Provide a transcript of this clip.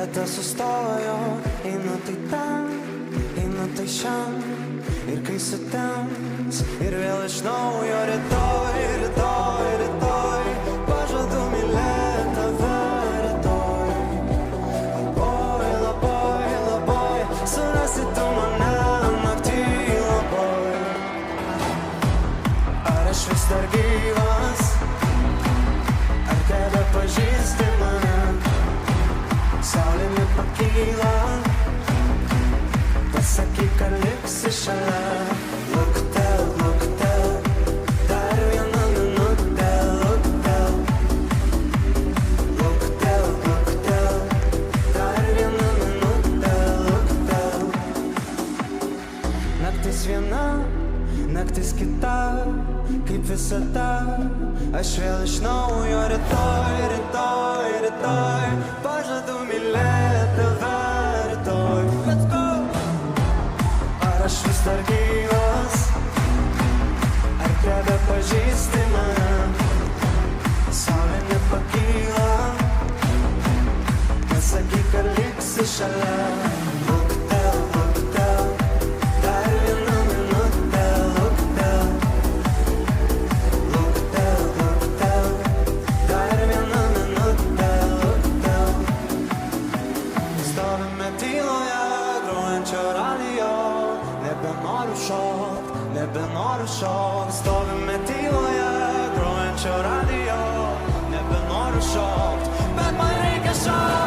vieta sustojo, einu tai ten, einu tai šiam. Ir kai sutems, ir vėl iš naujo rytoj, rytoj, rytoj. Pažadu mylėti tave rytoj. Labai, labai, labai, surasi tu mane naktį labai. Ar aš vis dar gyvas, ar tebe pažįsti mane? Saulė nepakyla, pasakyk, ar liksi šalia. Luktel, luktel, dar vieną minutę. Luktel, luktel, luktel, dar vieną minutę. Luktel. Naktis viena, naktis kita, kaip visada. Aš vėl iš naujo rytoj, rytoj, rytoj. Pažadu mylėti tave rytoj. Let's go! Ar aš vis dar gyvas, ar tebe pažįsti mane? Saulė nepakyla, pasakyk, ar liksi šalia. Luktel, luktel, dar vieną minutę. Luktel, luktel, luktel, dar vieną minutę. Luktel. Stovime tyloje, grojančio radijo. Nebenoriu šokt, stovime tyloje, grojančio radijo. Nebenoriu šokt, bet man reikia šokt.